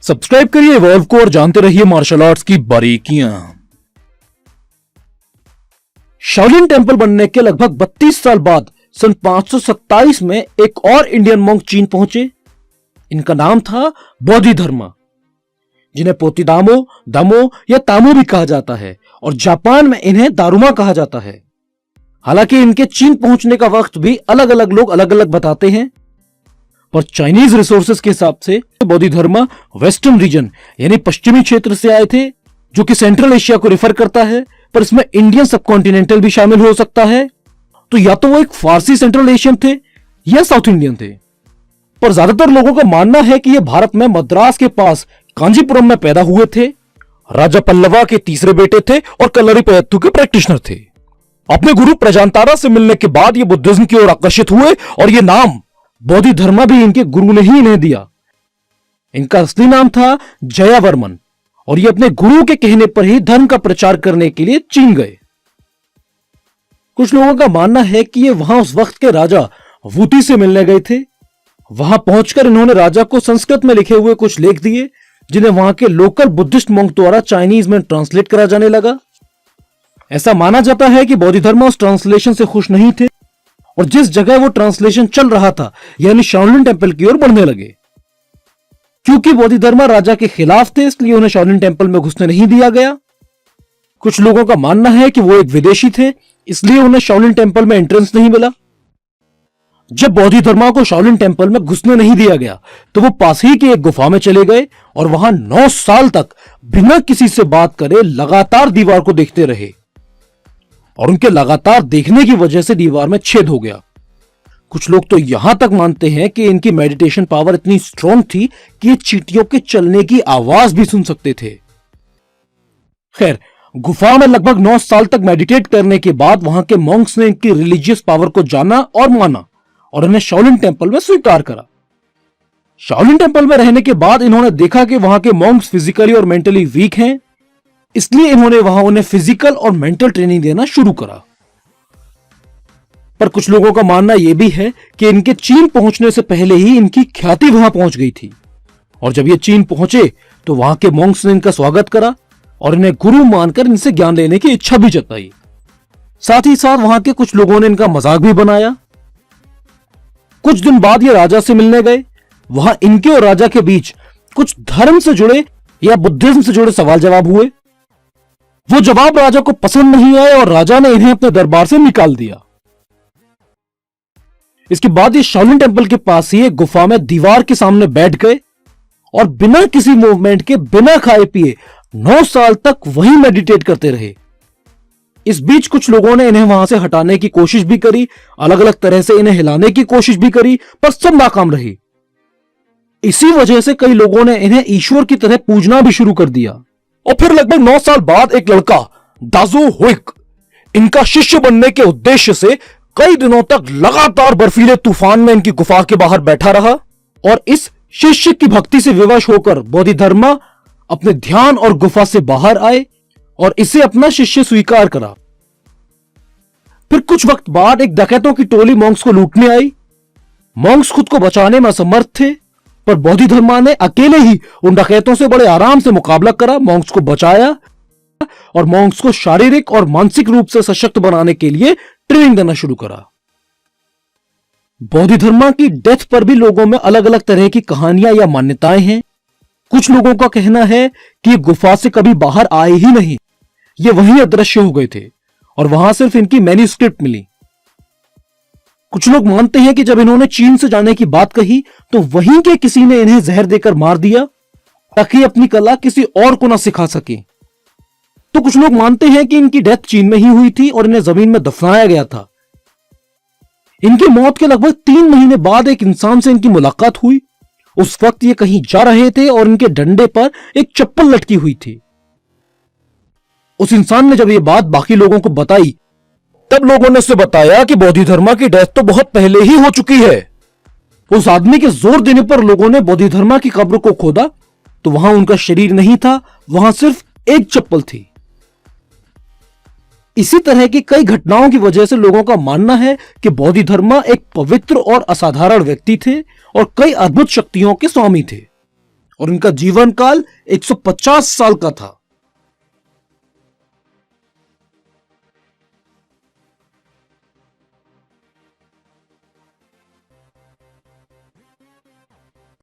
Subscribe करिए evolve को और जानते रहिए मार्शल आर्ट्स की बारीकियां। शाओलिन टेंपल बनने के लगभग 32 साल बाद सन 527 में एक और इंडियन मॉन्क चीन पहुंचे। इनका नाम था बोधिधर्मा, जिन्हें पोतिदामो, दामो या तामो भी कहा जाता है और जापान में इन्हें दारुमा कहा जाता है। हालांकि इनके चीन पहुंचने का वक्त भी अलग अलग लोग अलग अलग बताते हैं, पर चाइनीज रिसोर्सेज के हिसाब से बोधिधर्मा वेस्टर्न रीजन यानी पश्चिमी क्षेत्र से आए थे, जो कि सेंट्रल एशिया को रिफर करता है, पर इसमें इंडियन सबकॉन्टिनेंटल भी शामिल हो सकता है। तो या तो वो एक फारसी सेंट्रल एशियन थे या साउथ इंडियन थे, पर ज्यादातर लोगों का मानना है कि ये भारत में मद्रास के पास कांजीपुरम में पैदा हुए थे। राजा पल्लवा के तीसरे बेटे थे और कलरीपयट्टू के प्रैक्टिशनर थे। अपने गुरु प्रजांतारा से मिलने के बाद ये बुद्धिज्म की ओर आकर्षित हुए और ये नाम बोधिधर्मा भी इनके गुरु ने ही इन्हें दिया। इनका असली नाम था जयावर्मन और ये अपने गुरु के कहने पर ही धर्म का प्रचार करने के लिए चीन गए। कुछ लोगों का मानना है कि ये वहां उस वक्त के राजा वूती से मिलने गए थे। वहां पहुंचकर इन्होंने राजा को संस्कृत में लिखे हुए कुछ लेख दिए, जिन्हें वहां के लोकल बुद्धिस्ट मॉन्क द्वारा चाइनीज में ट्रांसलेट करा जाने लगा। ऐसा माना जाता है कि बोधिधर्मा उस ट्रांसलेशन से खुश नहीं थे और जिस जगह वो ट्रांसलेशन चल रहा था यानी शाओलिन टेंपल की ओर बढ़ने लगे। क्योंकि बोधिधर्मा राजा के खिलाफ थे, इसलिए उन्हें शाओलिन टेंपल में घुसने नहीं दिया गया। कुछ लोगों का मानना है कि वो एक विदेशी थे, इसलिए उन्हें शाओलिन टेंपल में एंट्रेंस नहीं मिला। जब बोधिधर्मा को शाओलिन टेंपल में घुसने नहीं दिया गया तो वो पास ही की एक गुफा में चले गए और वहां 9 साल तक बिना किसी से बात करे लगातार दीवार को देखते रहे और उनके लगातार देखने की वजह से दीवार में छेद हो गया। कुछ लोग तो यहां तक मानते हैं कि इनकी मेडिटेशन पावर इतनी स्ट्रांग थी कि ये चींटियों के चलने की आवाज भी सुन सकते थे। खैर, गुफा में लगभग 9 साल तक मेडिटेट करने के बाद वहां के मॉन्क्स ने इनकी रिलीजियस पावर को जाना और माना और इन्हें शाओलिन टेंपल में स्वीकार करा। शाओलिन टेंपल में रहने के बाद इन्होंने देखा कि वहां के मॉन्क्स फिजिकली और मेंटली वीक हैं, इसलिए इन्होंने वहां उन्हें फिजिकल और मेंटल ट्रेनिंग देना शुरू करा। पर कुछ लोगों का मानना यह भी है कि इनके चीन पहुंचने से पहले ही इनकी ख्याति वहां पहुंच गई थी और जब ये चीन पहुंचे तो वहां के मॉन्क्स ने इनका स्वागत करा और इन्हें गुरु मानकर इनसे ज्ञान लेने की इच्छा भी जताई। साथ ही साथ वहां के कुछ लोगों ने इनका मजाक भी बनाया। कुछ दिन बाद ये राजा से मिलने गए। वहां इनके और राजा के बीच कुछ धर्म से जुड़े या बुद्धिज्म से जुड़े सवाल जवाब हुए। वो जवाब राजा को पसंद नहीं आए और राजा ने इन्हें अपने दरबार से निकाल दिया। इसके बाद ये शाओलिन टेंपल के पास ही एक गुफा में दीवार के सामने बैठ गए और बिना किसी मूवमेंट के, बिना खाए पिए 9 साल तक वहीं मेडिटेट करते रहे। इस बीच कुछ लोगों ने इन्हें वहां से हटाने की कोशिश भी करी, अलग अलग तरह से इन्हें हिलाने की कोशिश भी करी, पर सब नाकाम रही। इसी वजह से कई लोगों ने इन्हें ईश्वर की तरह पूजना भी शुरू कर दिया। और फिर लगभग 9 साल बाद एक लड़का दाजो हुइक इनका शिष्य बनने के उद्देश्य से कई दिनों तक लगातार बर्फीले तूफान में इनकी गुफा के बाहर बैठा रहा और इस शिष्य की भक्ति से विवश होकर बोधिधर्मा अपने ध्यान और गुफा से बाहर आए और इसे अपना शिष्य स्वीकार करा। फिर कुछ वक्त बाद एक डकैतों की टोली मॉन्क्स को लूटने आई। मॉन्क्स खुद को बचाने में असमर्थ थे, पर बोधिधर्मा ने अकेले ही उन डकैतों से बड़े आराम से मुकाबला करा, मॉन्क्स को बचाया और मॉन्क्स को शारीरिक और मानसिक रूप से सशक्त बनाने के लिए ट्रेनिंग देना शुरू करा। बोधिधर्मा की डेथ पर भी लोगों में अलग अलग तरह की कहानियां या मान्यताएं हैं। कुछ लोगों का कहना है कि ये गुफा से कभी बाहर आए ही नहीं, ये वहीं अदृश्य हो गए थे और वहां सिर्फ इनकी मैन्युस्क्रिप्ट मिली। कुछ लोग मानते हैं कि जब इन्होंने चीन से जाने की बात कही तो वहीं के किसी ने इन्हें जहर देकर मार दिया ताकि अपनी कला किसी और को ना सिखा सके। तो कुछ लोग मानते हैं कि इनकी डेथ चीन में ही हुई थी और इन्हें जमीन में दफनाया गया था। इनकी मौत के लगभग 3 महीने बाद एक इंसान से इनकी मुलाकात हुई। उस वक्त ये कहीं जा रहे थे और इनके डंडे पर एक चप्पल लटकी हुई थी। उस इंसान ने जब ये बात बाकी लोगों को बताई तब लोगों ने उसे बताया कि बोधिधर्मा की डेथ तो बहुत पहले ही हो चुकी है। उस आदमी के जोर देने पर लोगों ने बोधिधर्मा की कब्र को खोदा तो वहां उनका शरीर नहीं था, वहां सिर्फ एक चप्पल थी। इसी तरह की कई घटनाओं की वजह से लोगों का मानना है कि बोधिधर्मा एक पवित्र और असाधारण व्यक्ति थे और कई अद्भुत शक्तियों के स्वामी थे और उनका जीवन काल 150 साल का था।